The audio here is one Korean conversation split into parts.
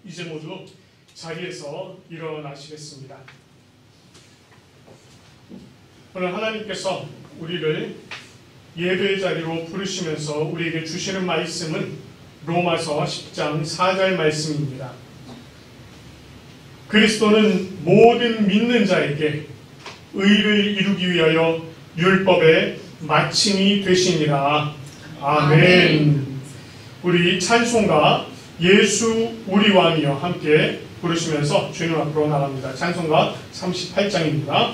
이제 모두 자리에서 일어나시겠습니다. 오늘 하나님께서 우리를 예배의 자리로 부르시면서 우리에게 주시는 말씀은 로마서 10장 4절 말씀입니다. 그리스도는 모든 믿는 자에게 의를 이루기 위하여 율법의 마침이 되시니라. 아멘. 우리 찬송가 예수 우리 왕이여 함께 부르시면서 주님 앞으로 나갑니다. 찬송가 38장입니다.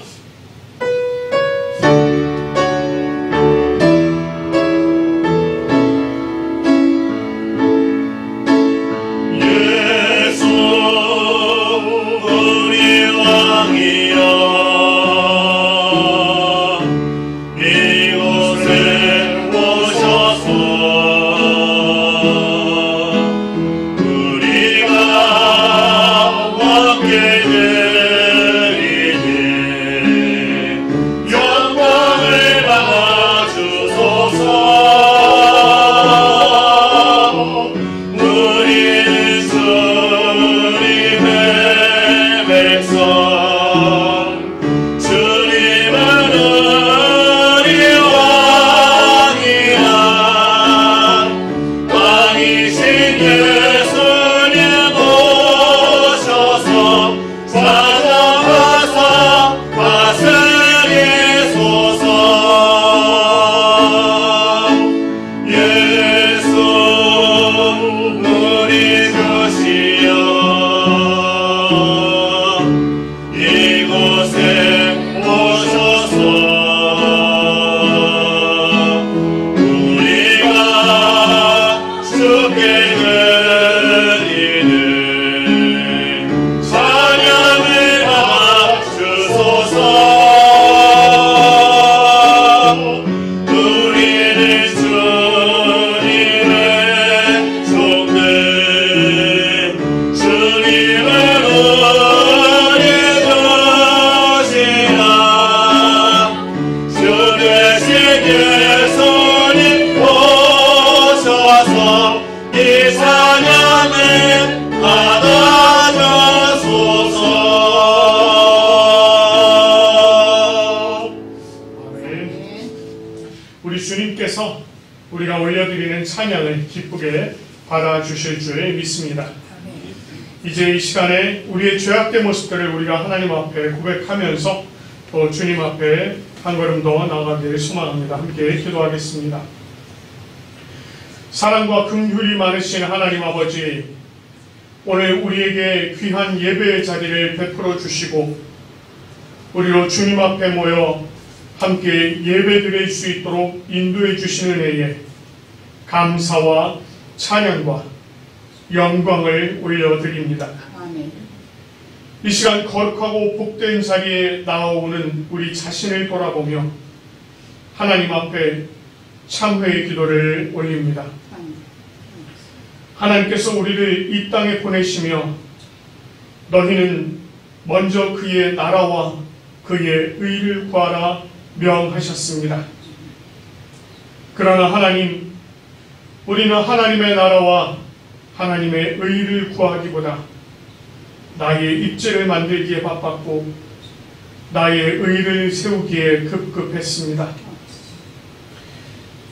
우리가 올려드리는 찬양을 기쁘게 받아주실 줄 믿습니다. 이제 이 시간에 우리의 죄악된 모습들을 우리가 하나님 앞에 고백하면서 또 주님 앞에 한 걸음 더 나아가기를 소망합니다. 함께 기도하겠습니다. 사랑과 긍휼이 많으신 하나님 아버지, 오늘 우리에게 귀한 예배의 자리를 베풀어 주시고 우리로 주님 앞에 모여 함께 예배드릴 수 있도록 인도해 주시는 은혜에 감사와 찬양과 영광을 올려드립니다. 아멘. 이 시간 거룩하고 복된 자리에 나아오는 우리 자신을 돌아보며 하나님 앞에 참회의 기도를 올립니다. 하나님께서 우리를 이 땅에 보내시며 너희는 먼저 그의 나라와 그의 의를 구하라 명하셨습니다. 그러나 하나님, 우리는 하나님의 나라와 하나님의 의를 구하기보다 나의 입지를 만들기에 바빴고 나의 의를 세우기에 급급했습니다.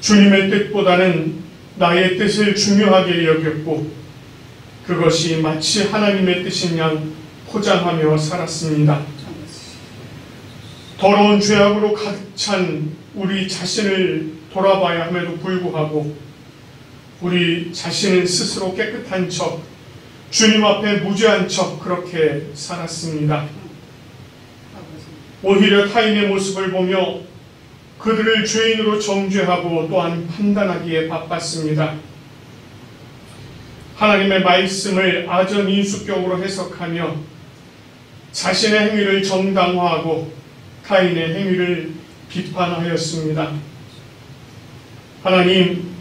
주님의 뜻보다는 나의 뜻을 중요하게 여겼고 그것이 마치 하나님의 뜻인 양 포장하며 살았습니다. 더러운 죄악으로 가득 찬 우리 자신을 돌아봐야 함에도 불구하고 우리 자신은 스스로 깨끗한 척, 주님 앞에 무죄한 척 그렇게 살았습니다. 오히려 타인의 모습을 보며 그들을 죄인으로 정죄하고 또한 판단하기에 바빴습니다. 하나님의 말씀을 아전인수격으로 해석하며 자신의 행위를 정당화하고 타인의 행위를 비판하였습니다. 하나님,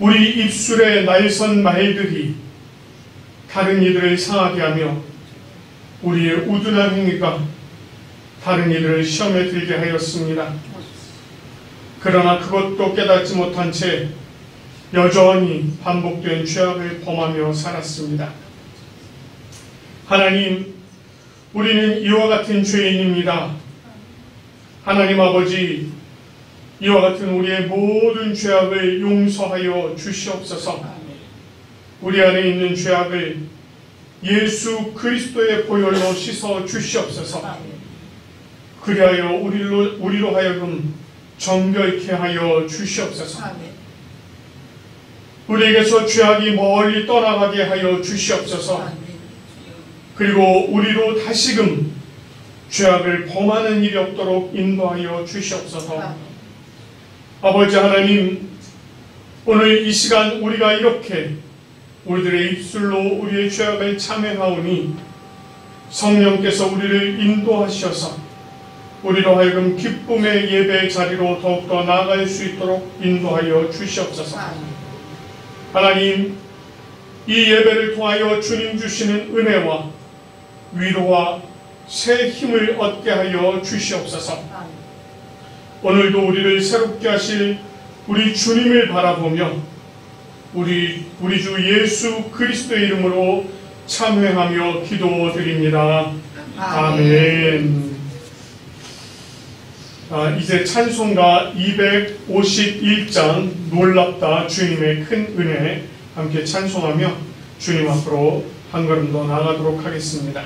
우리 입술의 날선 말들이 다른 이들을 상하게 하며 우리의 우둔한 행위가 다른 이들을 시험에 들게 하였습니다. 그러나 그것도 깨닫지 못한 채 여전히 반복된 죄악을 범하며 살았습니다. 하나님, 우리는 이와 같은 죄인입니다. 하나님 아버지, 이와 같은 우리의 모든 죄악을 용서하여 주시옵소서. 우리 안에 있는 죄악을 예수 그리스도의 보혈로 씻어 주시옵소서. 그리하여 우리로 하여금 정결케 하여 주시옵소서. 우리에게서 죄악이 멀리 떠나가게 하여 주시옵소서. 그리고 우리로 다시금 죄악을 범하는 일이 없도록 인도하여 주시옵소서. 아버지 하나님, 오늘 이 시간 우리가 이렇게 우리들의 입술로 우리의 죄악을 참회하오니 성령께서 우리를 인도하셔서 우리로 하여금 기쁨의 예배의 자리로 더욱더 나아갈 수 있도록 인도하여 주시옵소서. 하나님, 이 예배를 통하여 주님 주시는 은혜와 위로와 새 힘을 얻게 하여 주시옵소서. 오늘도 우리를 새롭게 하실 우리 주님을 바라보며 우리 주 예수 그리스도의 이름으로 참회하며 기도드립니다. 아멘. 이제 찬송가 251장 놀랍다 주님의 큰 은혜 함께 찬송하며 주님 앞으로 한 걸음 더 나아가도록 하겠습니다.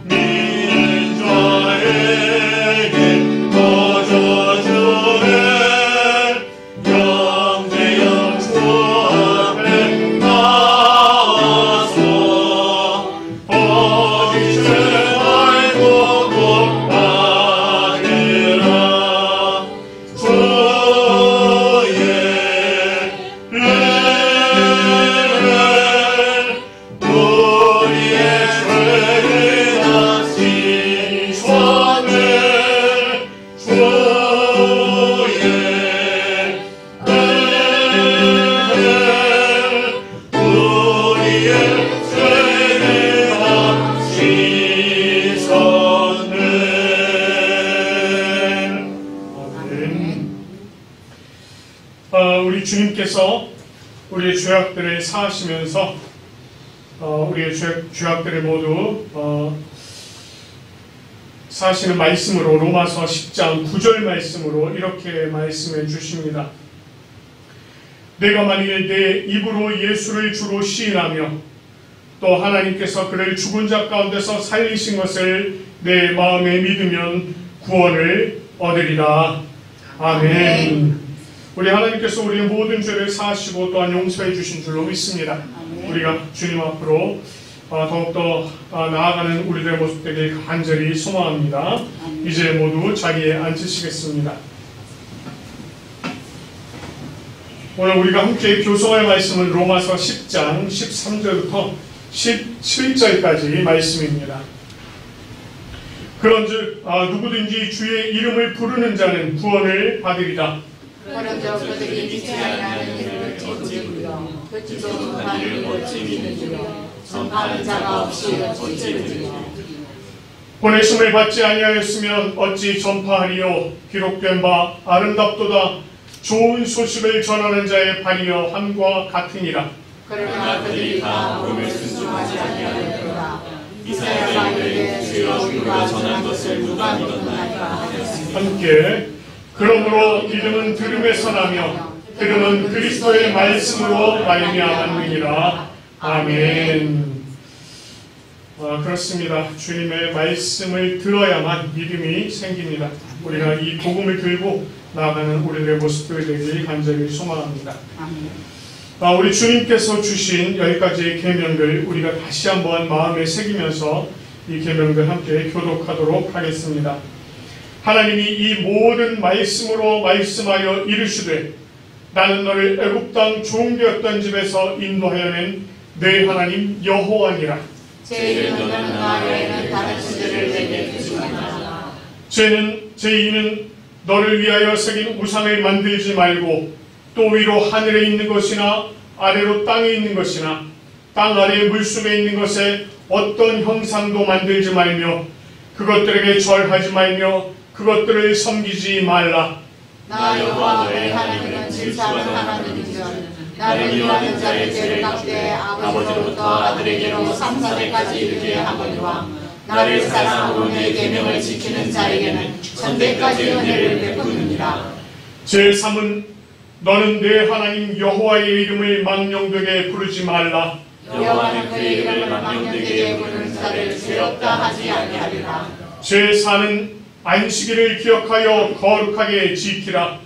믿는 자에게 거저주 우리 주님께서 우리의 죄악들을 사하시면서 우리의 죄악들을 모두 사시는 말씀으로 로마서 10장 9절 말씀으로 이렇게 말씀해 주십니다. 내가 만일 내 입으로 예수를 주로 시인하며 또 하나님께서 그를 죽은 자 가운데서 살리신 것을 내 마음에 믿으면 구원을 얻으리라. 아멘. 우리 하나님께서 우리의 모든 죄를 사하시고 또한 용서해 주신 줄로 믿습니다. 우리가 주님 앞으로 더욱더 나아가는 우리들의 모습 되길 간절히 소망합니다. 이제 모두 자리에 앉으시겠습니다. 오늘 우리가 함께 교송할 말씀은 로마서 10장 13절부터 17절까지 말씀입니다. 그런즉 누구든지 주의 이름을 부르는 자는 구원을 받으리라. 그런즉 그들이 믿지 아니하는 이를 어찌 부르며 듣지도 못하는 이를 어찌 믿느냐. 전파하는 자가 없이 어찌 들으리요. 보내심을 받지 아니하였으면 어찌 전파하리요. 기록된 바 아름답도다 좋은 소식을 전하는 자의 발이여 함과 같으니라. 그러나 그들이 다 복음을 순종하지 아니하였도다. 이사야가 이르되 주여 우리가 전한 것을 누가 믿었나이까 하였으니. 함께 그러므로 믿음은 들음에서 나며 들음은 그리스도의 말씀으로 말미암느니라. 아멘. 그렇습니다. 주님의 말씀을 들어야만 믿음이 생깁니다. 우리가 이 복음을 들고 나아가는 우리들의 모습들 되길 간절히 소망합니다. 우리 주님께서 주신 10가지의 계명들 우리가 다시 한번 마음에 새기면서 이 계명들 함께 교독하도록 하겠습니다. 하나님이 이 모든 말씀으로 말씀하여 이르시되 나는 너를 애굽 땅 종되었던 집에서 인도하여낸 내 하나님 여호와니라. 죄인은 너는 나 외에는 다른 신들을 내게 두지 말라. 죄인은 너를 위하여 새긴 우상을 만들지 말고 또 위로 하늘에 있는 것이나 아래로 땅에 있는 것이나 땅 아래 물속에 있는 것에 어떤 형상도 만들지 말며 그것들에게 절하지 말며 그것들을 섬기지 말라. 나 여호와 너의 하나님은 진실한 하나님이시여 나를 위하는 자의 죄를 갚되 아버지로부터 아들에게로 3,4대까지 이르게 하거니와 나를 사랑하고 내 계명을 지키는 자에게는 천대까지 은혜를 베푸느니라. 제3은 너는 내 하나님 여호와의 이름을 망령되게 부르지 말라. 여호와는 그의 이름을 망령되게 부르는 자를 죄없다 하지 아니하리라. 제4는 안식일을 기억하여 거룩하게 지키라.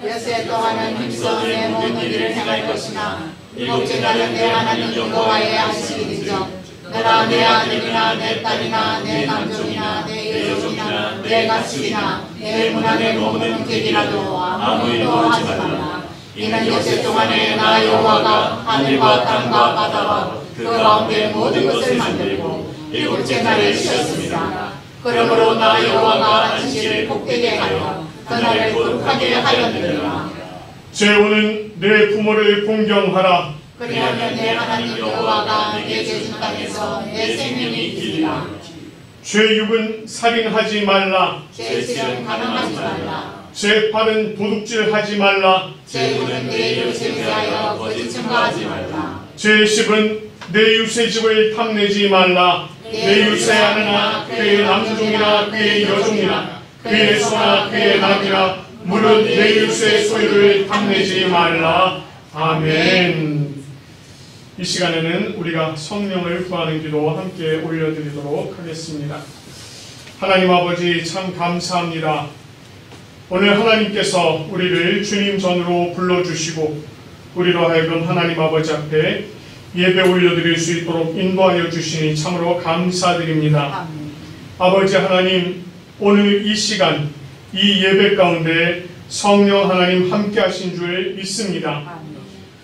엿새 동안은 힘써 내 모든 일을 행할 것이나 일곱째 날은 내 하나님 여호와의 안식일이죠. 너나 내 아들이나 내 딸이나 내 남종이나 내 여종이나 내 가축이나 내 문 안에 머무는 객이라도 아무 일도 하지 말라. 이는 엿새 동안에 나 여호와가 하늘과 땅과 바다와 그 가운데 모든 것을 만들고 일곱째 날을 쉬었습니다. 그러므로 나 여호와가 안식일을 복되게 하여 그 날을 거룩하게 하였느니라. 제5는 내 부모를 공경하라. 그리하면 내 하나님 여호와가 내게 준 땅에서 내 생명이 있으리라. 제6은 살인하지 말라. 제7은 가늠하지 말라. 제8은 도둑질하지 말라. 제9는 내 이웃을 위하여 거짓 증거하지 말라. 제10은 내 이웃의 집을 탐내지 말라. 내 이웃의 아내나 그의 남종이나 그의 여종이나 그의 소나 그의 낙이나 무릇 내 이웃의 소유를 탐내지 말라. 아멘. 이 시간에는 우리가 성령을 구하는 기도 함께 올려드리도록 하겠습니다. 하나님 아버지 참 감사합니다. 오늘 하나님께서 우리를 주님 전으로 불러주시고 우리로 하여금 하나님 아버지 앞에 예배 올려드릴 수 있도록 인도하여 주시니 참으로 감사드립니다. 아버지 하나님, 오늘 이 시간 이 예배 가운데 성령 하나님 함께 하신 줄 믿습니다.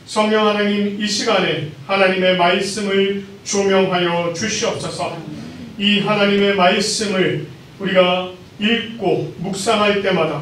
성령 하나님, 이 시간에 하나님의 말씀을 조명하여 주시옵소서. 이 하나님의 말씀을 우리가 읽고 묵상할 때마다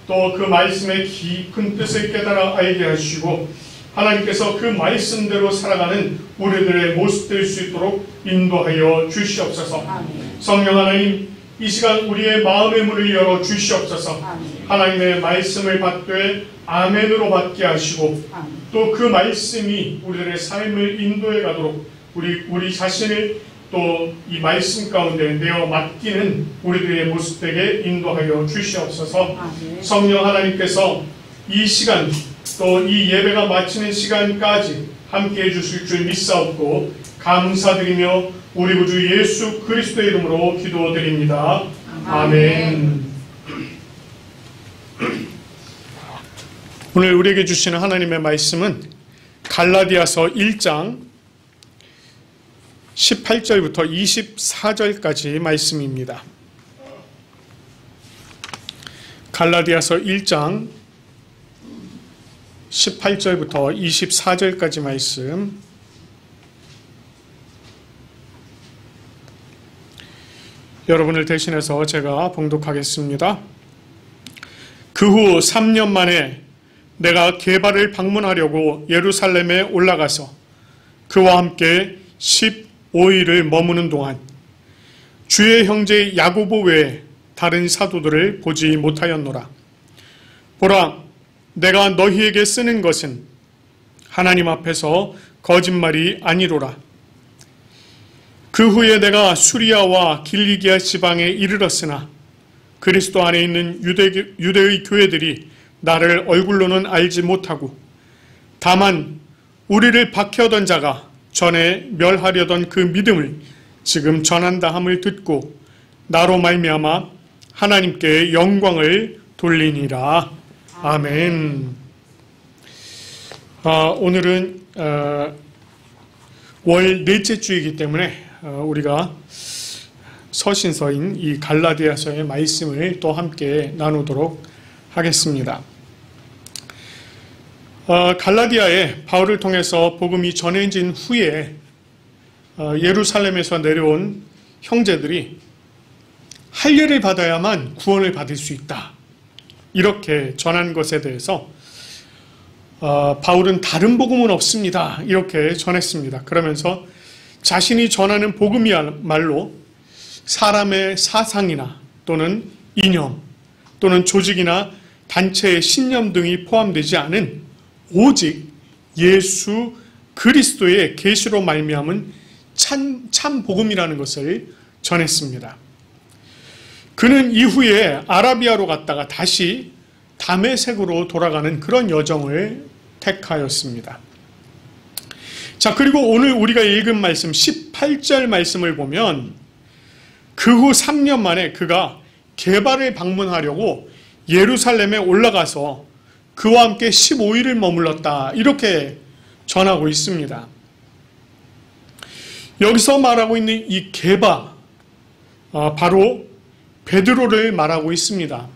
또 그 말씀의 깊은 뜻을 깨달아 알게 하시고 하나님께서 그 말씀대로 살아가는 우리들의 모습 될 수 있도록 인도하여 주시옵소서. 성령 하나님, 이 시간 우리의 마음의 문을 열어 주시옵소서. 하나님의 말씀을 받되 아멘으로 받게 하시고 또 그 말씀이 우리들의 삶을 인도해 가도록 우리 자신을 또 이 말씀 가운데 내어 맡기는 우리들의 모습 되게 인도하여 주시옵소서. 성령 하나님께서 이 시간 또 이 예배가 마치는 시간까지 함께해 주실 줄 믿사옵고 감사드리며 우리 구주 예수 그리스도의 이름으로 기도드립니다. 아멘. 오늘 우리에게 주시는 하나님의 말씀은 갈라디아서 1장 18절부터 24절까지 말씀입니다. 갈라디아서 1장 18절부터 24절까지 말씀, 여러분을 대신해서 제가 봉독하겠습니다. 그 후 3년 만에 내가 게바를 방문하려고 예루살렘에 올라가서 그와 함께 15일을 머무는 동안 주의 형제 야고보 외에 다른 사도들을 보지 못하였노라. 보라, 내가 너희에게 쓰는 것은 하나님 앞에서 거짓말이 아니로라. 그 후에 내가 수리아와 길리기아 지방에 이르렀으나 그리스도 안에 있는 유대의 교회들이 나를 얼굴로는 알지 못하고 다만 우리를 박해하던 자가 전에 멸하려던 그 믿음을 지금 전한다 함을 듣고 나로 말미암아 하나님께 영광을 돌리니라. 아멘. 오늘은 월 넷째 주이기 때문에 우리가 서신서인 이 갈라디아서의 말씀을 또 함께 나누도록 하겠습니다. 갈라디아에 바울을 통해서 복음이 전해진 후에 예루살렘에서 내려온 형제들이 할례를 받아야만 구원을 받을 수 있다, 이렇게 전한 것에 대해서 바울은 다른 복음은 없습니다, 이렇게 전했습니다. 그러면서 자신이 전하는 복음이야말로 사람의 사상이나 또는 이념 또는 조직이나 단체의 신념 등이 포함되지 않은 오직 예수 그리스도의 계시로 말미암은 참 복음이라는 것을 전했습니다. 그는 이후에 아라비아로 갔다가 다시 다메섹으로 돌아가는 그런 여정을 택하였습니다. 자, 그리고 오늘 우리가 읽은 말씀 18절 말씀을 보면 그 후 3년 만에 그가 게바를 방문하려고 예루살렘에 올라가서 그와 함께 15일을 머물렀다, 이렇게 전하고 있습니다. 여기서 말하고 있는 이 게바, 바로 베드로를 말하고 있습니다.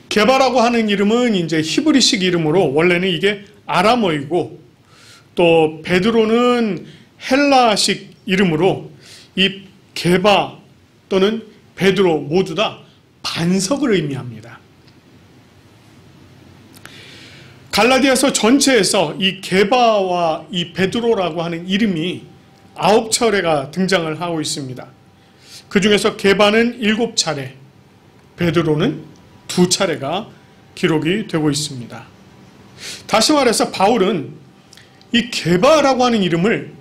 게바라고 하는 이름은 이제 히브리식 이름으로 원래는 이게 아람어이고, 또 베드로는 헬라식 이름으로 이 게바 또는 베드로 모두 다 반석을 의미합니다. 갈라디아서 전체에서 이 게바와 이 베드로라고 하는 이름이 9차례가 등장을 하고 있습니다. 그 중에서 게바는 7차례, 베드로는 2차례가 기록이 되고 있습니다. 다시 말해서 바울은 이 게바라고 하는 이름을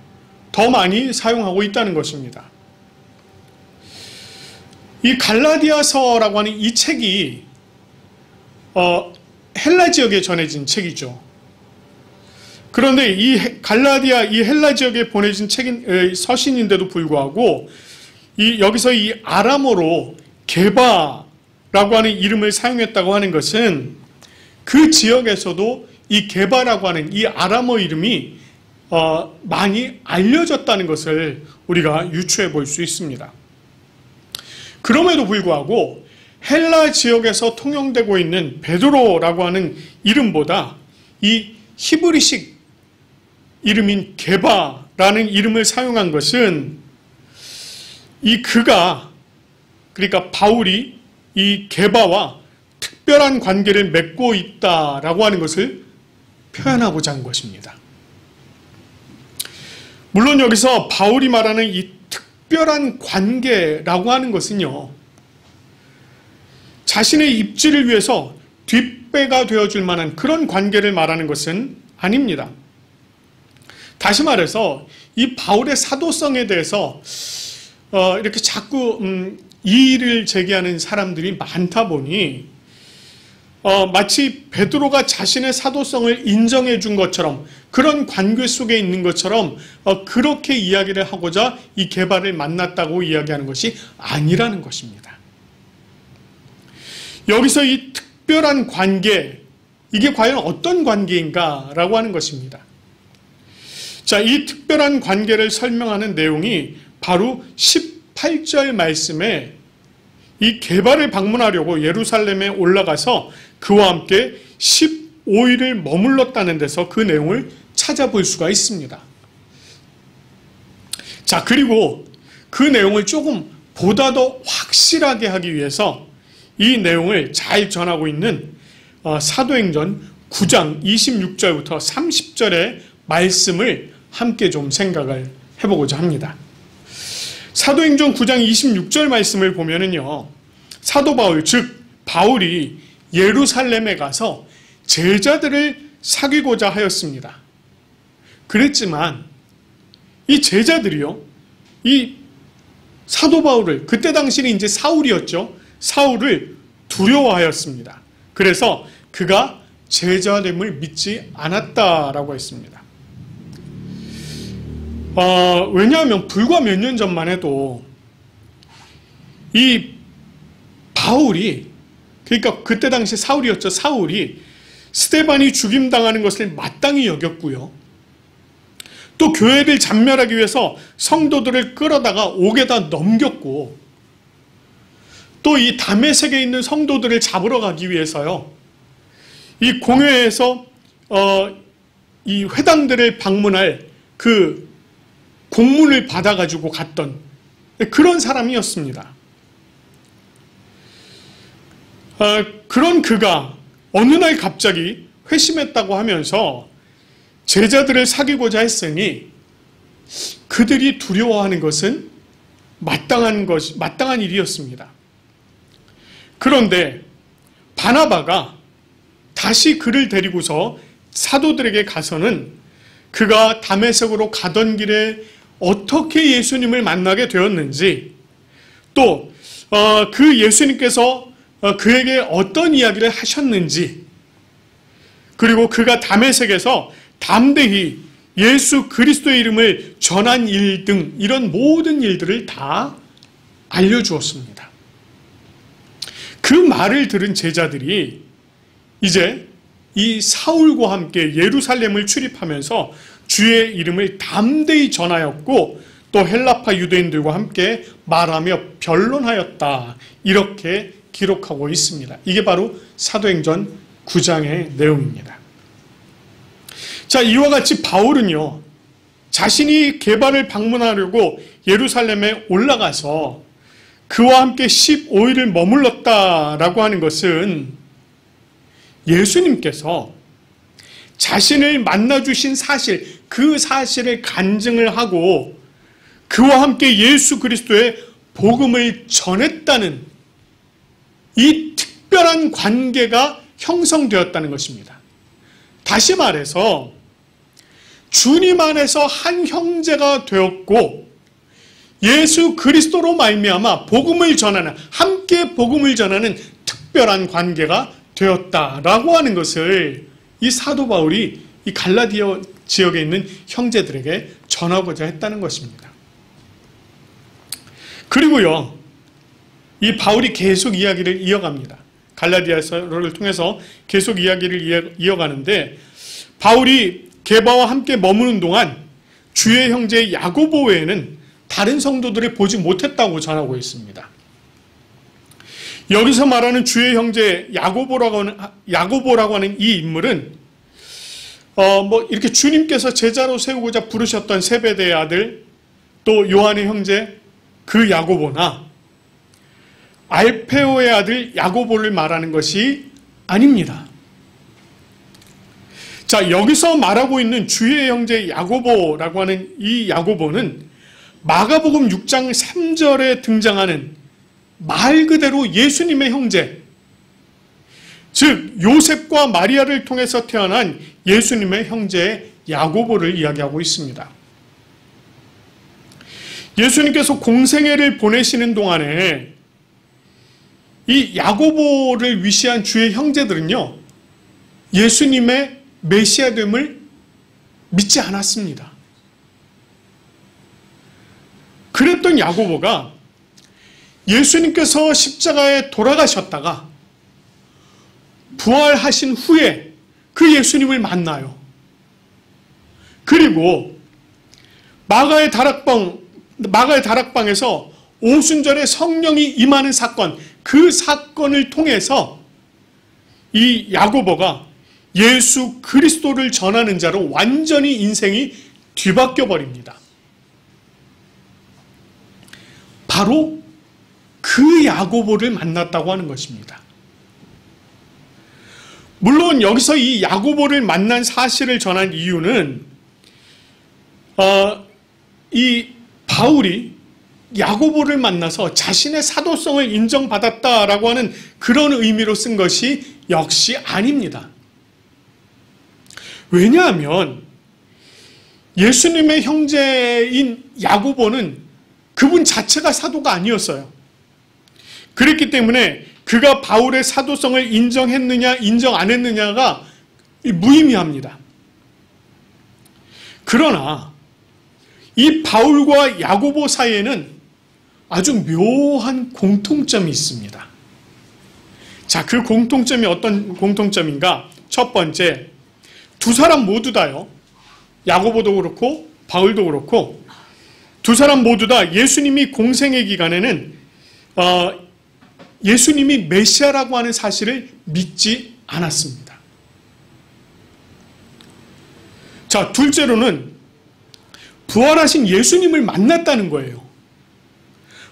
더 많이 사용하고 있다는 것입니다. 이 갈라디아서라고 하는 이 책이 헬라 지역에 전해진 책이죠. 그런데 이 갈라디아, 이 헬라 지역에 보내진 서신인데도 불구하고 여기서 이 아람어로 게바라고 하는 이름을 사용했다고 하는 것은 그 지역에서도 이 게바라고 하는 이 아람어 이름이 많이 알려졌다는 것을 우리가 유추해 볼 수 있습니다. 그럼에도 불구하고 헬라 지역에서 통용되고 있는 베드로라고 하는 이름보다 이 히브리식 이름인 게바라는 이름을 사용한 것은 그러니까 바울이 이 게바와 특별한 관계를 맺고 있다라고 하는 것을 표현하고자 한 것입니다. 물론 여기서 바울이 말하는 이 특별한 관계라고 하는 것은요, 자신의 입지를 위해서 뒷배가 되어줄 만한 그런 관계를 말하는 것은 아닙니다. 다시 말해서 이 바울의 사도성에 대해서 이렇게 자꾸 이의를 제기하는 사람들이 많다 보니 마치 베드로가 자신의 사도성을 인정해 준 것처럼 그런 관계 속에 있는 것처럼 그렇게 이야기를 하고자 이 게바를 만났다고 이야기하는 것이 아니라는 것입니다. 여기서 이 특별한 관계, 이게 과연 어떤 관계인가라고 하는 것입니다. 자, 이 특별한 관계를 설명하는 내용이 바로 18절 말씀에 이 게바를 방문하려고 예루살렘에 올라가서 그와 함께 15일을 머물렀다는 데서 그 내용을 찾아볼 수가 있습니다. 자, 그리고 그 내용을 조금 보다 더 확실하게 하기 위해서 이 내용을 잘 전하고 있는 사도행전 9장 26절부터 30절의 말씀을 함께 좀 생각을 해보고자 합니다. 사도행전 9장 26절 말씀을 보면은요, 사도 바울, 즉 바울이 예루살렘에 가서 제자들을 사귀고자 하였습니다. 그랬지만 이 제자들이요, 이 사도 바울을, 그때 당시는 이제 사울이었죠, 사울을 두려워하였습니다. 그래서 그가 제자됨을 믿지 않았다라고 했습니다. 왜냐하면 불과 몇 년 전만 해도 이 바울이, 그러니까 그때 당시 사울이었죠. 사울이 스데반이 죽임당하는 것을 마땅히 여겼고요. 또 교회를 잔멸하기 위해서 성도들을 끌어다가 옥에다 넘겼고, 또 이 다메섹에 있는 성도들을 잡으러 가기 위해서요, 이 공회에서 이 회당들을 방문할 그 공문을 받아가지고 갔던 그런 사람이었습니다. 그런 그가 어느 날 갑자기 회심했다고 하면서 제자들을 사귀고자 했으니 그들이 두려워하는 것은 마땅한 일이었습니다. 그런데 바나바가 다시 그를 데리고서 사도들에게 가서는 그가 다메섹으로 가던 길에 어떻게 예수님을 만나게 되었는지, 또 그 예수님께서 그에게 어떤 이야기를 하셨는지, 그리고 그가 다메섹에서 담대히 예수 그리스도의 이름을 전한 일 등 이런 모든 일들을 다 알려주었습니다. 그 말을 들은 제자들이 이제 이 사울과 함께 예루살렘을 출입하면서 주의 이름을 담대히 전하였고, 또 헬라파 유대인들과 함께 말하며 변론하였다, 이렇게 기록하고 있습니다. 이게 바로 사도행전 9장의 내용입니다. 자, 이와 같이 바울은요, 자신이 게바를 방문하려고 예루살렘에 올라가서 그와 함께 15일을 머물렀다라고 하는 것은 예수님께서 자신을 만나주신 사실, 그 사실을 간증을 하고 그와 함께 예수 그리스도의 복음을 전했다는 이 특별한 관계가 형성되었다는 것입니다. 다시 말해서 주님 안에서 한 형제가 되었고 예수 그리스도로 말미암아 복음을 전하는, 함께 복음을 전하는 특별한 관계가 되었다라고 하는 것을 이 사도 바울이 이 갈라디아 지역에 있는 형제들에게 전하고자 했다는 것입니다. 그리고요, 이 바울이 계속 이야기를 이어갑니다. 갈라디아서를 통해서 계속 이야기를 이어가는데, 바울이 게바와 함께 머무는 동안 주의 형제 야고보 외에는 다른 성도들을 보지 못했다고 전하고 있습니다. 여기서 말하는 주의 형제 야고보라고 하는 이 인물은 이렇게 주님께서 제자로 세우고자 부르셨던 세베대의 아들, 또 요한의 형제 그 야고보나 알페오의 아들 야고보를 말하는 것이 아닙니다. 자, 여기서 말하고 있는 주의 형제 야고보라고 하는 이 야고보는 마가복음 6장 3절에 등장하는 말 그대로 예수님의 형제, 즉 요셉과 마리아를 통해서 태어난 예수님의 형제 야고보를 이야기하고 있습니다. 예수님께서 공생애를 보내시는 동안에 이 야고보를 위시한 주의 형제들은요, 예수님의 메시아됨을 믿지 않았습니다. 그랬던 야고보가 예수님께서 십자가에 돌아가셨다가 부활하신 후에 그 예수님을 만나요. 그리고 마가의 다락방에서 오순절에 성령이 임하는 사건, 그 사건을 통해서 이 야고보가 예수 그리스도를 전하는 자로 완전히 인생이 뒤바뀌어 버립니다. 바로 그 야고보를 만났다고 하는 것입니다. 물론 여기서 이 야고보를 만난 사실을 전한 이유는 이 바울이 야고보를 만나서 자신의 사도성을 인정받았다라고 하는 그런 의미로 쓴 것이 역시 아닙니다. 왜냐하면 예수님의 형제인 야고보는 그분 자체가 사도가 아니었어요. 그랬기 때문에 그가 바울의 사도성을 인정했느냐 인정 안 했느냐가 무의미합니다. 그러나 이 바울과 야고보 사이에는 아주 묘한 공통점이 있습니다. 자, 그 공통점이 어떤 공통점인가? 첫 번째, 두 사람 모두 다요, 야고보도 그렇고 바울도 그렇고 두 사람 모두 다 예수님이 공생의 기간에는 예수님이 메시아라고 하는 사실을 믿지 않았습니다. 자, 둘째로는 부활하신 예수님을 만났다는 거예요.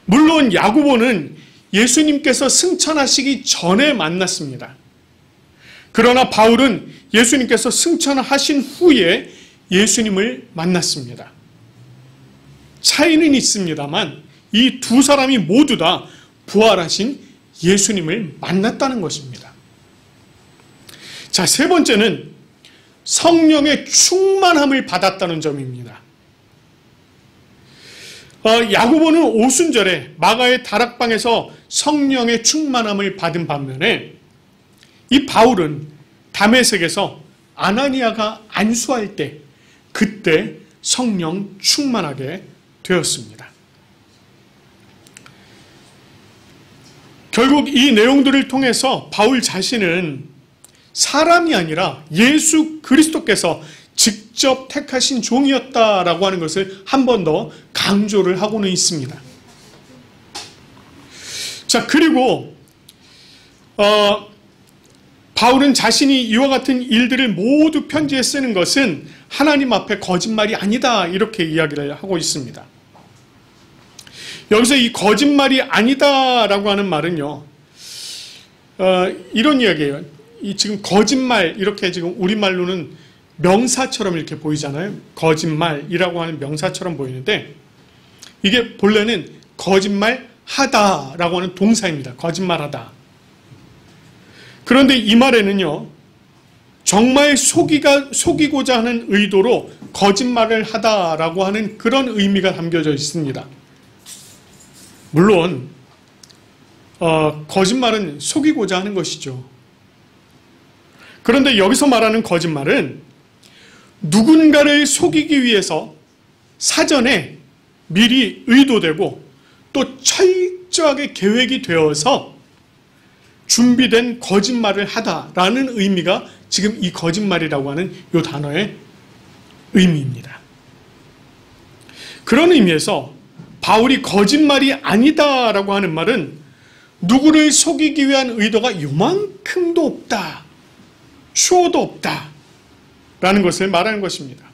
물론 야고보는 예수님께서 승천하시기 전에 만났습니다. 그러나 바울은 예수님께서 승천하신 후에 예수님을 만났습니다. 차이는 있습니다만 이 두 사람이 모두 다 부활하신 예수님을 만났다는 것입니다. 자, 세 번째는 성령의 충만함을 받았다는 점입니다. 야고보는 오순절에 마가의 다락방에서 성령의 충만함을 받은 반면에 이 바울은 다메섹에서 아나니아가 안수할 때 그때 성령 충만하게 되었습니다. 결국 이 내용들을 통해서 바울 자신은 사람이 아니라 예수 그리스도께서 직접 택하신 종이었다라고 하는 것을 한 번 더 강조를 하고는 있습니다. 자, 그리고 바울은 자신이 이와 같은 일들을 모두 편지에 쓰는 것은 하나님 앞에 거짓말이 아니다, 이렇게 이야기를 하고 있습니다. 여기서 이 거짓말이 아니다라고 하는 말은요, 이런 이야기예요. 이 지금 거짓말, 이렇게 지금 우리말로는 명사처럼 이렇게 보이잖아요. 거짓말이라고 하는 명사처럼 보이는데 이게 본래는 거짓말하다라고 하는 동사입니다. 거짓말하다. 그런데 이 말에는요, 정말 속이고자 하는 의도로 거짓말을 하다라고 하는 그런 의미가 담겨져 있습니다. 물론 거짓말은 속이고자 하는 것이죠. 그런데 여기서 말하는 거짓말은 누군가를 속이기 위해서 사전에 미리 의도되고 또 철저하게 계획이 되어서 준비된 거짓말을 하다라는 의미가 지금 이 거짓말이라고 하는 이 단어의 의미입니다. 그런 의미에서 바울이 거짓말이 아니다라고 하는 말은 누구를 속이기 위한 의도가 요만큼도 없다, 추호도 없다 라는 것을 말하는 것입니다.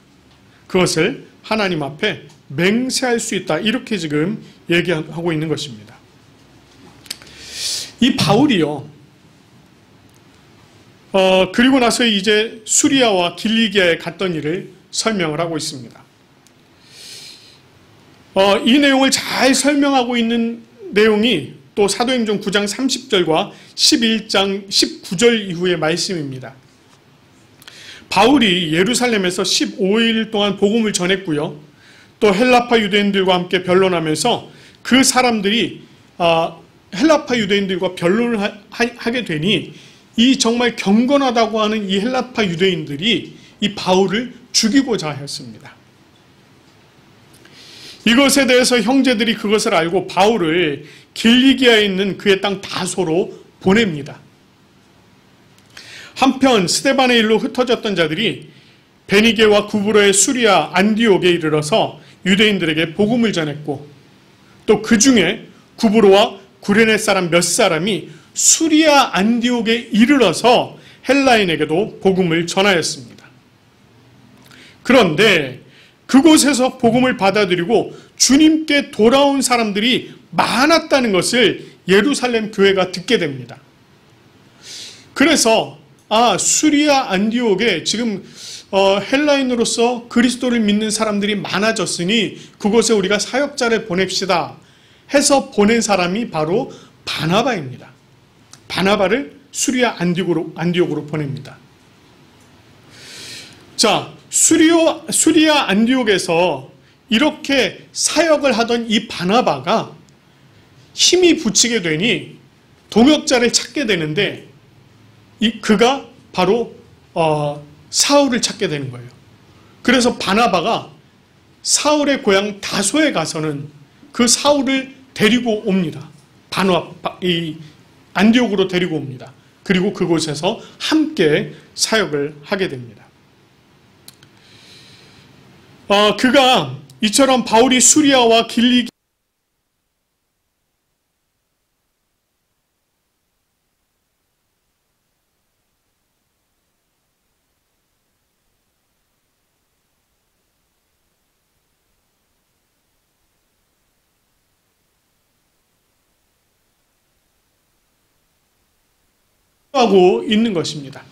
그것을 하나님 앞에 맹세할 수 있다, 이렇게 지금 얘기하고 있는 것입니다. 이 바울이요, 그리고 나서 이제 수리아와 길리기아에 갔던 일을 설명을 하고 있습니다. 이 내용을 잘 설명하고 있는 내용이 또 사도행전 9장 30절과 11장 19절 이후의 말씀입니다. 바울이 예루살렘에서 15일 동안 복음을 전했고요. 또 헬라파 유대인들과 함께 변론하면서 그 사람들이 헬라파 유대인들과 변론을 하게 되니 이 정말 경건하다고 하는 이 헬라파 유대인들이 이 바울을 죽이고자 하였습니다. 이것에 대해서 형제들이 그것을 알고 바울을 길리기아에 있는 그의 땅 다소로 보냅니다. 한편 스데반의 일로 흩어졌던 자들이 베니게와 구브로의 수리아 안디옥에 이르러서 유대인들에게 복음을 전했고 또 그 중에 구브로와 구레네 사람 몇 사람이 수리아 안디옥에 이르러서 헬라인에게도 복음을 전하였습니다. 그런데 그곳에서 복음을 받아들이고 주님께 돌아온 사람들이 많았다는 것을 예루살렘 교회가 듣게 됩니다. 그래서 수리아 안디옥에 지금 헬라인으로서 그리스도를 믿는 사람들이 많아졌으니 그곳에 우리가 사역자를 보냅시다 해서 보낸 사람이 바로 바나바입니다. 바나바를 수리아 안디옥으로 보냅니다. 자, 수리아 안디옥에서 이렇게 사역을 하던 이 바나바가 힘이 붙이게 되니 동역자를 찾게 되는데 그가 바로 사울을 찾게 되는 거예요. 그래서 바나바가 사울의 고향 다소에 가서는 그 사울을 데리고 옵니다. 이 안디옥으로 데리고 옵니다. 그리고 그곳에서 함께 사역을 하게 됩니다. 그가 이처럼 바울이 수리아와 길리기 하고 있는 것입니다.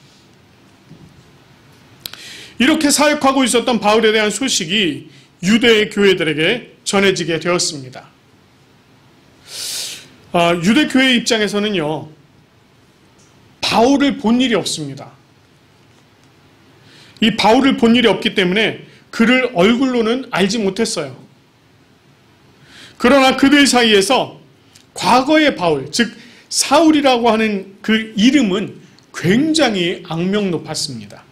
이렇게 사역하고 있었던 바울에 대한 소식이 유대 교회들에게 전해지게 되었습니다. 유대 교회 입장에서는요, 바울을 본 일이 없습니다. 이 바울을 본 일이 없기 때문에 그를 얼굴로는 알지 못했어요. 그러나 그들 사이에서 과거의 바울, 즉 사울이라고 하는 그 이름은 굉장히 악명 높았습니다.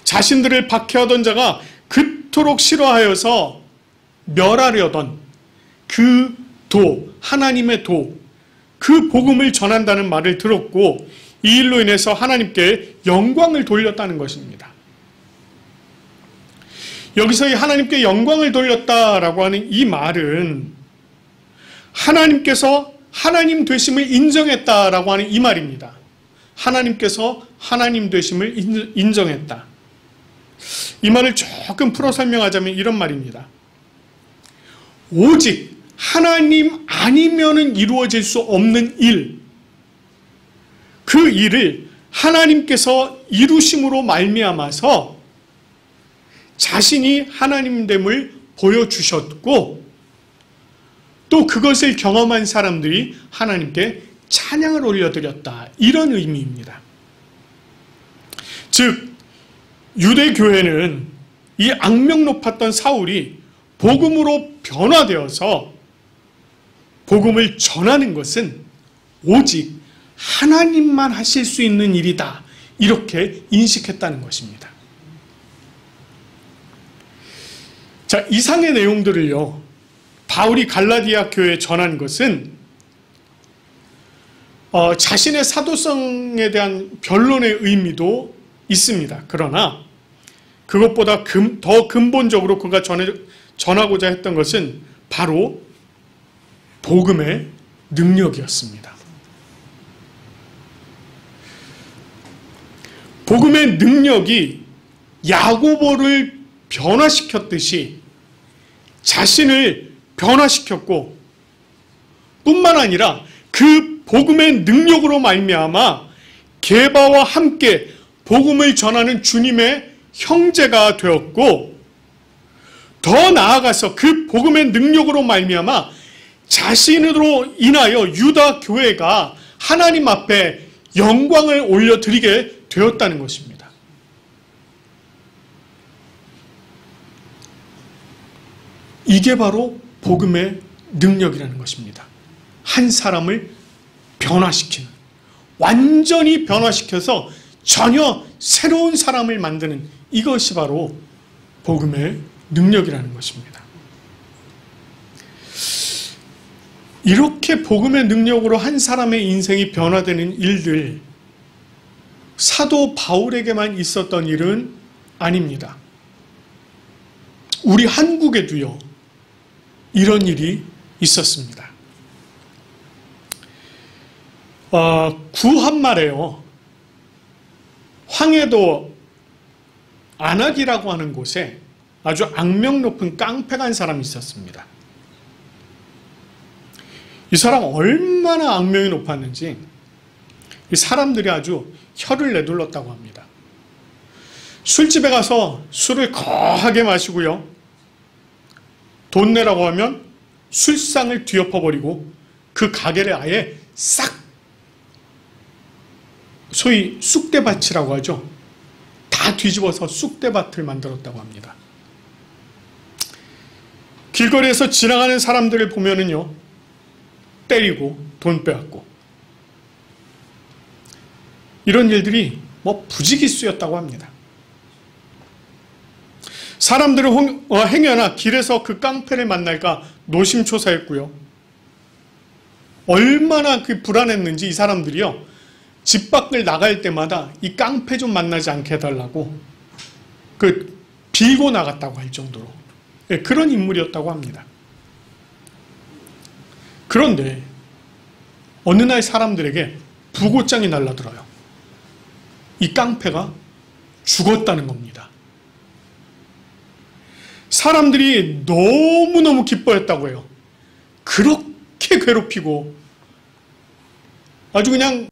자신들을 박해하던 자가 그토록 싫어하여서 멸하려던 그 하나님의 그 복음을 전한다는 말을 들었고 이 일로 인해서 하나님께 영광을 돌렸다는 것입니다. 여기서 이 하나님께 영광을 돌렸다라고 하는 이 말은 하나님께서 하나님 되심을 인정했다라고 하는 이 말입니다. 하나님께서 하나님 되심을 인정했다. 이 말을 조금 풀어 설명하자면 이런 말입니다. 오직 하나님 아니면은 이루어질 수 없는 일, 그 일을 하나님께서 이루심으로 말미암아서 자신이 하나님됨을 보여주셨고 또 그것을 경험한 사람들이 하나님께 찬양을 올려드렸다. 이런 의미입니다. 즉 유대교회는 이 악명 높았던 사울이 복음으로 변화되어서 복음을 전하는 것은 오직 하나님만 하실 수 있는 일이다. 이렇게 인식했다는 것입니다. 자, 이상의 내용들을요, 바울이 갈라디아 교회에 전한 것은 자신의 사도성에 대한 변론의 의미도 있습니다. 그러나 그것보다 더 근본적으로 그가 전하고자 했던 것은 바로 복음의 능력이었습니다. 복음의 능력이 야고보를 변화시켰듯이 자신을 변화시켰고 뿐만 아니라 그 복음의 능력으로 말미암아 게바와 함께 복음을 전하는 주님의 형제가 되었고 더 나아가서 그 복음의 능력으로 말미암아 자신으로 인하여 유다 교회가 하나님 앞에 영광을 올려드리게 되었다는 것입니다. 이게 바로 복음의 능력이라는 것입니다. 한 사람을 변화시키는, 완전히 변화시켜서 전혀 새로운 사람을 만드는, 이것이 바로 복음의 능력이라는 것입니다. 이렇게 복음의 능력으로 한 사람의 인생이 변화되는 일들, 사도 바울에게만 있었던 일은 아닙니다. 우리 한국에도요, 이런 일이 있었습니다. 구한말에요, 황해도 안악이라고 하는 곳에 아주 악명 높은 깡패 간 사람이 있었습니다. 이 사람 얼마나 악명이 높았는지 이 사람들이 아주 혀를 내둘렀다고 합니다. 술집에 가서 술을 거하게 마시고요, 돈 내라고 하면 술상을 뒤엎어버리고 그 가게를 아예 싹, 소위 쑥대밭이라고 하죠, 다 뒤집어서 쑥대밭을 만들었다고 합니다. 길거리에서 지나가는 사람들을 보면은요, 때리고 돈 빼앗고, 이런 일들이 부지기수였다고 합니다. 사람들은 행여나 길에서 그 깡패를 만날까 노심초사했고요, 얼마나 불안했는지 이 사람들이요, 집 밖을 나갈 때마다 이 깡패 좀 만나지 않게 해달라고 빌고 나갔다고 할 정도로 그런 인물이었다고 합니다. 그런데 어느 날 사람들에게 부고장이 날라들어요. 이 깡패가 죽었다는 겁니다. 사람들이 너무너무 기뻐했다고 해요. 그렇게 괴롭히고 아주 그냥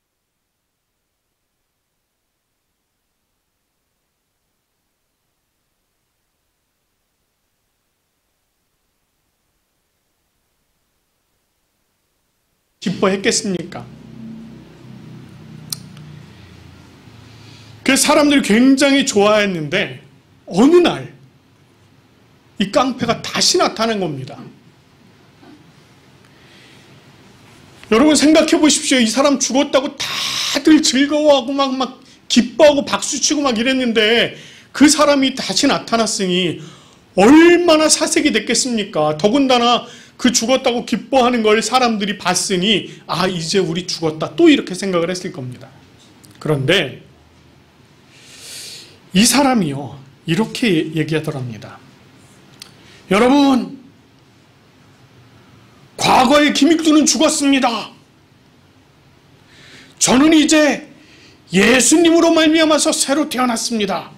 기뻐했겠습니까? 그 사람들이 굉장히 좋아했는데 어느 날 이 깡패가 다시 나타난 겁니다. 여러분 생각해 보십시오. 이 사람 죽었다고 다들 즐거워하고 막 기뻐하고 박수치고 막 이랬는데 그 사람이 다시 나타났으니 얼마나 사색이 됐겠습니까? 더군다나 그 죽었다고 기뻐하는 걸 사람들이 봤으니 아, 이제 우리 죽었다, 또 이렇게 생각을 했을 겁니다. 그런데 이 사람이요, 이렇게 얘기하더랍니다. 여러분, 과거에 김익두는 죽었습니다. 저는 이제 예수님으로 말미암아서 새로 태어났습니다.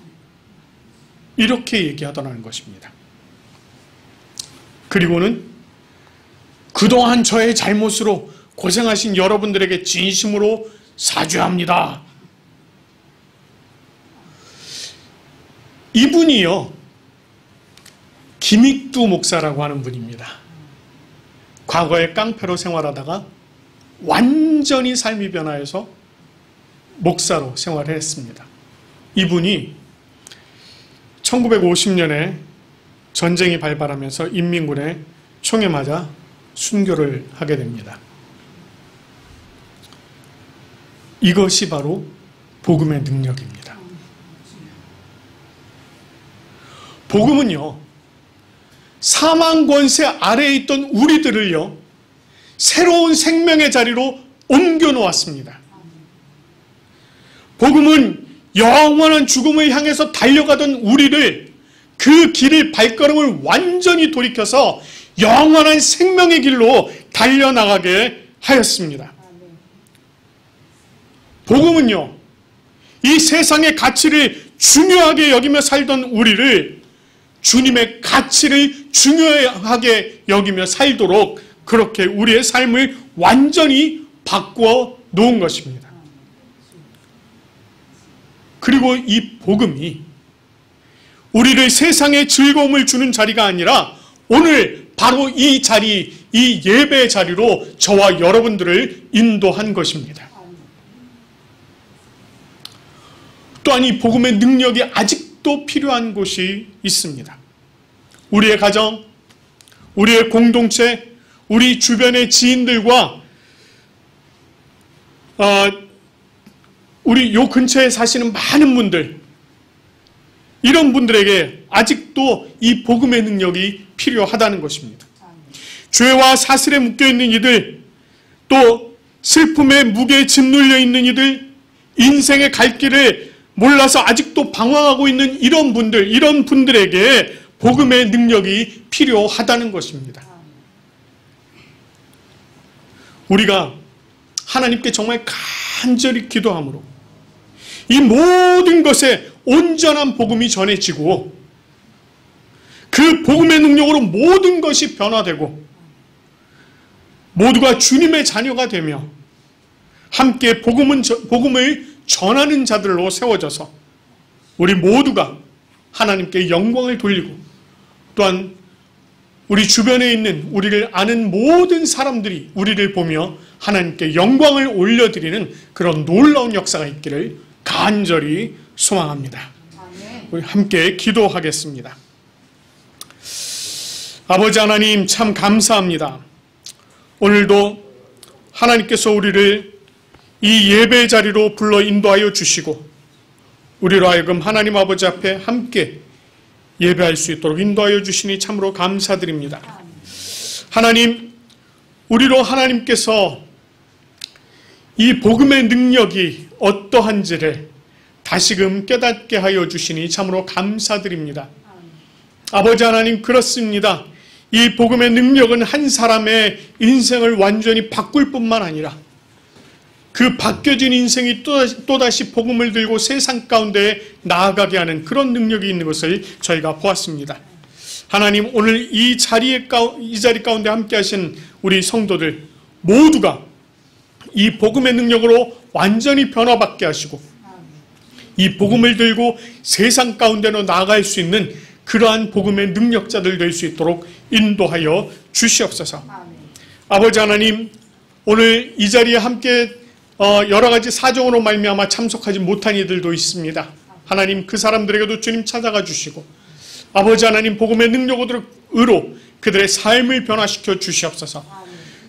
이렇게 얘기하더라는 것입니다. 그리고는 그동안 저의 잘못으로 고생하신 여러분들에게 진심으로 사죄합니다. 이분이요, 김익두 목사라고 하는 분입니다. 과거에 깡패로 생활하다가 완전히 삶이 변화해서 목사로 생활을 했습니다. 이분이 1950년에 전쟁이 발발하면서 인민군의 총에 맞아 순교를 하게 됩니다. 이것이 바로 복음의 능력입니다. 복음은요, 사망 권세 아래에 있던 우리들을요, 새로운 생명의 자리로 옮겨 놓았습니다. 복음은 영원한 죽음을 향해서 달려가던 우리를 그 길을, 발걸음을 완전히 돌이켜서 영원한 생명의 길로 달려나가게 하였습니다. 복음은요, 이 세상의 가치를 중요하게 여기며 살던 우리를 주님의 가치를 중요하게 여기며 살도록 그렇게 우리의 삶을 완전히 바꾸어 놓은 것입니다. 그리고 이 복음이 우리를 세상의 즐거움을 주는 자리가 아니라 오늘 바로 이 자리, 이 예배 자리로 저와 여러분들을 인도한 것입니다. 또한 이 복음의 능력이 아직도 필요한 곳이 있습니다. 우리의 가정, 우리의 공동체, 우리 주변의 지인들과 우리 요 근처에 사시는 많은 분들, 이런 분들에게 아직도 이 복음의 능력이 필요하다는 것입니다. 죄와 사슬에 묶여있는 이들, 또 슬픔의 무게에 짓눌려 있는 이들, 인생의 갈 길을 몰라서 아직도 방황하고 있는 이런 분들, 이런 분들에게 복음의 능력이 필요하다는 것입니다. 우리가 하나님께 정말 간절히 기도함으로 이 모든 것에 온전한 복음이 전해지고 그 복음의 능력으로 모든 것이 변화되고 모두가 주님의 자녀가 되며 함께 복음을 전하는 자들로 세워져서 우리 모두가 하나님께 영광을 돌리고 또한 우리 주변에 있는 우리를 아는 모든 사람들이 우리를 보며 하나님께 영광을 올려드리는 그런 놀라운 역사가 있기를 간절히 소망합니다. 우리 함께 기도하겠습니다. 아버지 하나님, 참 감사합니다. 오늘도 하나님께서 우리를 이 예배 자리로 불러 인도하여 주시고 우리로 하여금 하나님 아버지 앞에 함께 예배할 수 있도록 인도하여 주시니 참으로 감사드립니다. 하나님, 우리로 하나님께서 이 복음의 능력이 어떠한지를 다시금 깨닫게 하여 주시니 참으로 감사드립니다. 아버지 하나님, 그렇습니다. 이 복음의 능력은 한 사람의 인생을 완전히 바꿀 뿐만 아니라 그 바뀌어진 인생이 또다시 복음을 들고 세상 가운데 나아가게 하는 그런 능력이 있는 것을 저희가 보았습니다. 하나님, 오늘 이 자리 가운데 함께 하신 우리 성도들 모두가 이 복음의 능력으로 완전히 변화받게 하시고 이 복음을 들고 세상 가운데로 나아갈 수 있는 그러한 복음의 능력자들 될 수 있도록 인도하여 주시옵소서. 아버지 하나님, 오늘 이 자리에 함께 여러 가지 사정으로 말미암아 참석하지 못한 이들도 있습니다. 하나님, 그 사람들에게도 주님 찾아가 주시고 아버지 하나님, 복음의 능력으로 그들의 삶을 변화시켜 주시옵소서.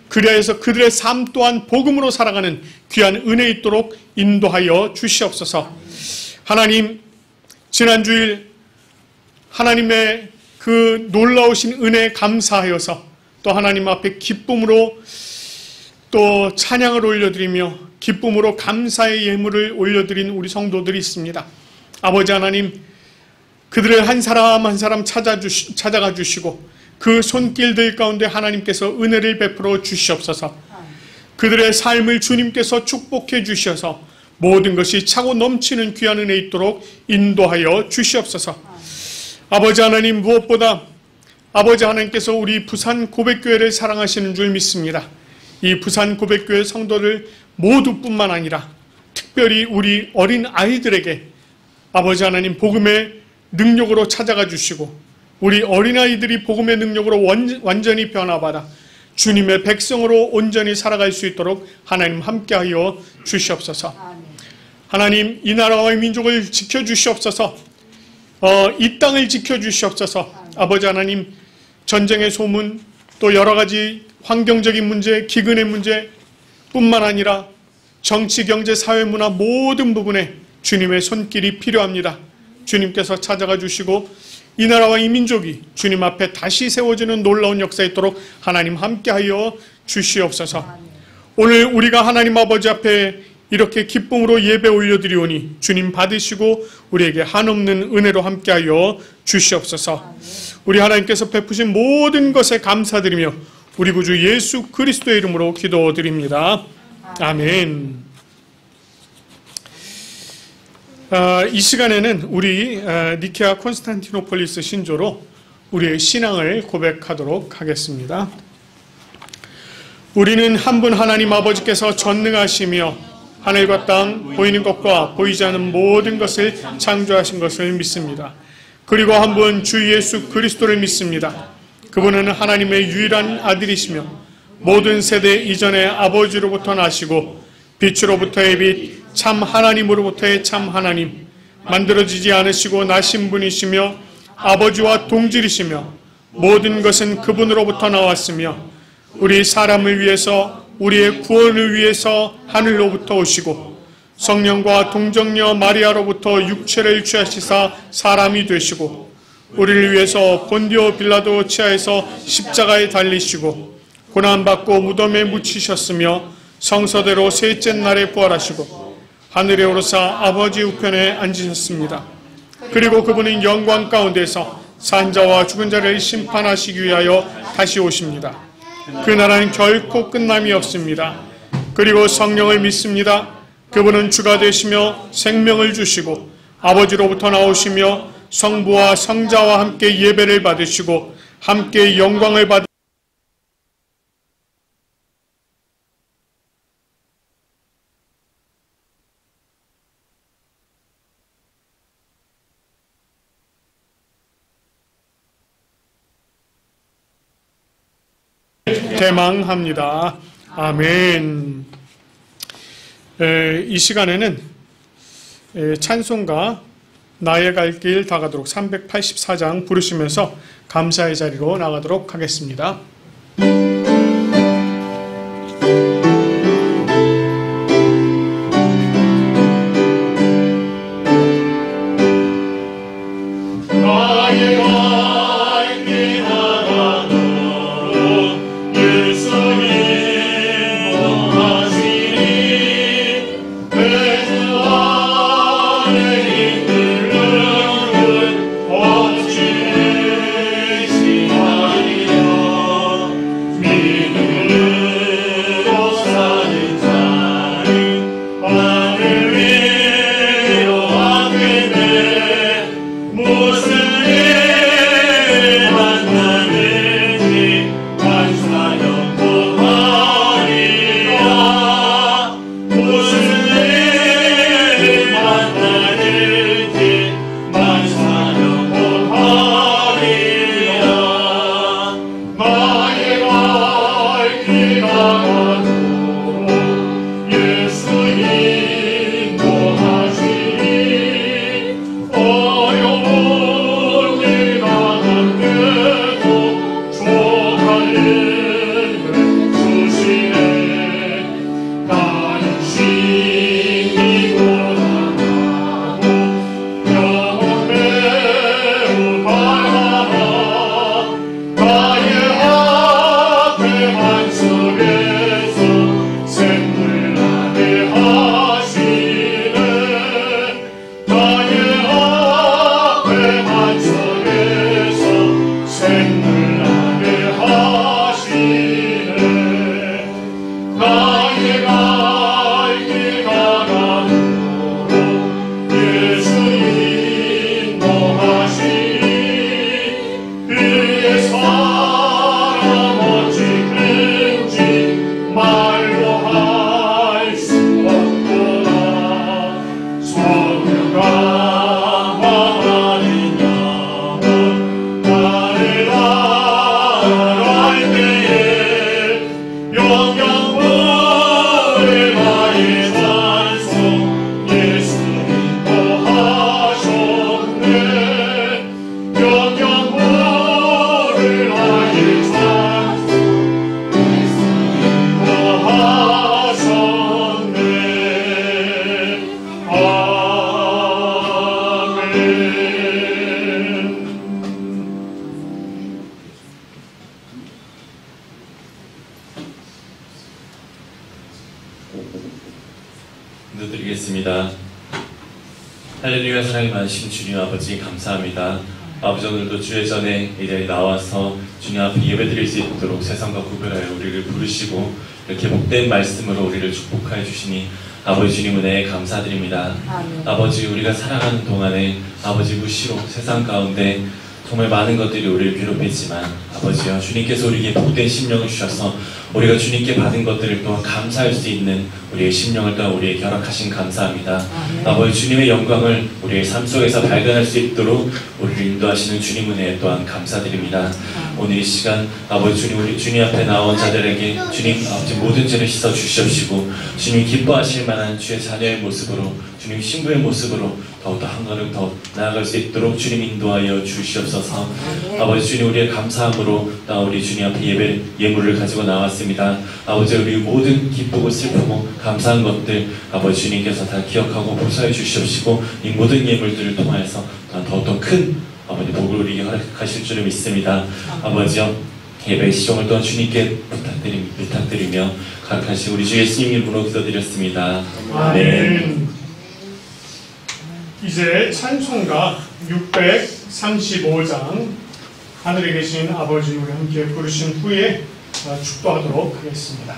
그리하여서 그들의 삶 또한 복음으로 살아가는 귀한 은혜 있도록 인도하여 주시옵소서. 하나님, 지난주일 하나님의 그 놀라우신 은혜에 감사하여서 또 하나님 앞에 기쁨으로 또 찬양을 올려드리며 기쁨으로 감사의 예물을 올려드린 우리 성도들이 있습니다. 아버지 하나님, 그들을 한 사람 한 사람 찾아가 주시고 그 손길들 가운데 하나님께서 은혜를 베풀어 주시옵소서. 그들의 삶을 주님께서 축복해 주셔서 모든 것이 차고 넘치는 귀한 은혜 있도록 인도하여 주시옵소서. 아버지 하나님, 무엇보다 아버지 하나님께서 우리 부산 고백교회를 사랑하시는 줄 믿습니다. 이 부산 고백교회 성도들 모두뿐만 아니라 특별히 우리 어린 아이들에게 아버지 하나님 복음의 능력으로 찾아가 주시고 우리 어린아이들이 복음의 능력으로 완전히 변화받아 주님의 백성으로 온전히 살아갈 수 있도록 하나님 함께하여 주시옵소서. 하나님, 이 나라와 이 민족을 지켜주시옵소서. 이 땅을 지켜주시옵소서. 아버지 하나님, 전쟁의 소문 또 여러 가지 환경적인 문제, 기근의 문제 뿐만 아니라 정치, 경제, 사회, 문화 모든 부분에 주님의 손길이 필요합니다. 주님께서 찾아가 주시고 이 나라와 이 민족이 주님 앞에 다시 세워지는 놀라운 역사 있도록 하나님 함께하여 주시옵소서. 오늘 우리가 하나님 아버지 앞에 이렇게 기쁨으로 예배 올려드리오니 주님 받으시고 우리에게 한없는 은혜로 함께하여 주시옵소서. 우리 하나님께서 베푸신 모든 것에 감사드리며 우리 구주 예수 그리스도의 이름으로 기도드립니다. 아멘. 이 시간에는 우리 니케아 콘스탄티노폴리스 신조로 우리의 신앙을 고백하도록 하겠습니다. 우리는 한 분 하나님 아버지께서 전능하시며 하늘과 땅, 보이는 것과 보이지 않는 모든 것을 창조하신 것을 믿습니다. 그리고 한 분 주 예수 그리스도를 믿습니다. 그분은 하나님의 유일한 아들이시며 모든 세대 이전의 아버지로부터 나시고 빛으로부터의 빛, 참 하나님으로부터의 참 하나님, 만들어지지 않으시고 나신 분이시며 아버지와 동질이시며 모든 것은 그분으로부터 나왔으며 우리 사람을 위해서 우리의 구원을 위해서 하늘로부터 오시고 성령과 동정녀 마리아로부터 육체를 취하시사 사람이 되시고 우리를 위해서 본디오 빌라도 치하에서 십자가에 달리시고 고난받고 무덤에 묻히셨으며 성서대로 셋째 날에 부활하시고 하늘에 오르사 아버지 우편에 앉으셨습니다. 그리고 그분은 영광 가운데서 산자와 죽은 자를 심판하시기 위하여 다시 오십니다. 그 나라는 결코 끝남이 없습니다. 그리고 성령을 믿습니다. 그분은 주가 되시며 생명을 주시고 아버지로부터 나오시며 성부와 성자와 함께 예배를 받으시고 함께 영광을 받으시고 대망합니다. 아멘. 이 시간에는 찬송가 나의 갈 길 다가도록 384장 부르시면서 감사의 자리로 나가도록 하겠습니다. 기도드리겠습니다. 할렐루야. 사랑이 많으신 주님 아버지 감사합니다. 아버지 오늘도 주의 전에 이 자리에 나와서 주님 앞에 예배드릴 수 있도록 세상과 구별하여 우리를 부르시고 이렇게 복된 말씀으로 우리를 축복하여 주시니 아버지 주님 은혜에 감사드립니다. 아멘. 아버지 우리가 살아가는 동안에 아버지 무시로 세상 가운데 정말 많은 것들이 우리를 괴롭히지만 아버지여 주님께서 우리에게 복된 심령을 주셔서 우리가 주님께 받은 것들을 또한 감사할 수 있는 우리의 심령을 또한 우리에게 허락하신 감사합니다. 아버지 주님의 영광을 우리의 삶 속에서 발견할 수 있도록 우리를 인도하시는 주님 은혜에 또한 감사드립니다. 오늘 이 시간 아버지 주님, 우리 주님 앞에 나온 자들에게 주님 아버지 모든 죄를 씻어 주시옵시고 주님 기뻐하실 만한 주의 자녀의 모습으로 주님 신부의 모습으로 더욱더 한 걸음 더 나아갈 수 있도록 주님 인도하여 주시옵소서. 아버지 주님, 우리의 감사함으로 우리 주님 앞에 예물을 가지고 나왔습니다. 아버지, 우리 모든 기쁘고 슬프고 감사한 것들 아버지 주님께서 다 기억하고 보살해 주시옵시고 이 모든 예물들을 통하여서 더욱더 큰 아버지 복을 우리에게 허락하실 줄을 믿습니다. 아버지여, 예배 시종을 또한 주님께 부탁드리며 가득하신 우리 주 예수님 이름으로 기도드렸습니다. 아멘. 이제 찬송가 635장 하늘에 계신 아버지 우리 함께 부르신 후에 축도하도록 하겠습니다.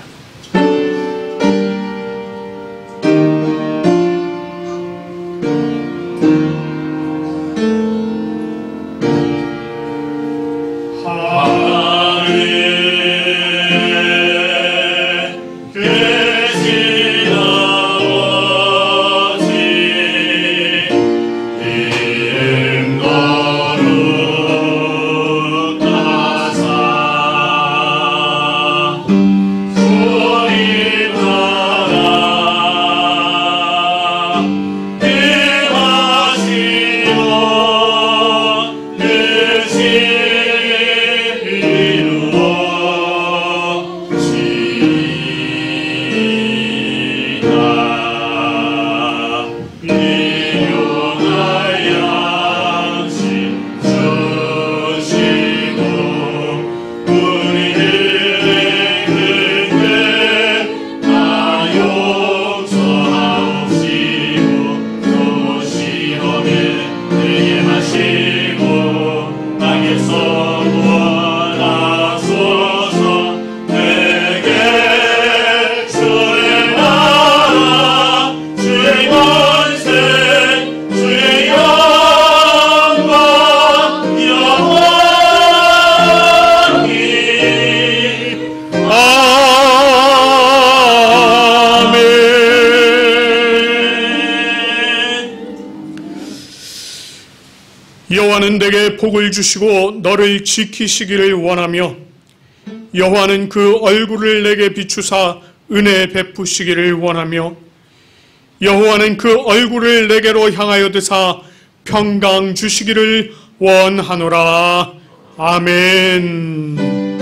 여호와는 내게 복을 주시고 너를 지키시기를 원하며 여호와는 그 얼굴을 내게 비추사 은혜 베푸시기를 원하며 여호와는 그 얼굴을 내게로 향하여 드사 평강 주시기를 원하노라. 아멘.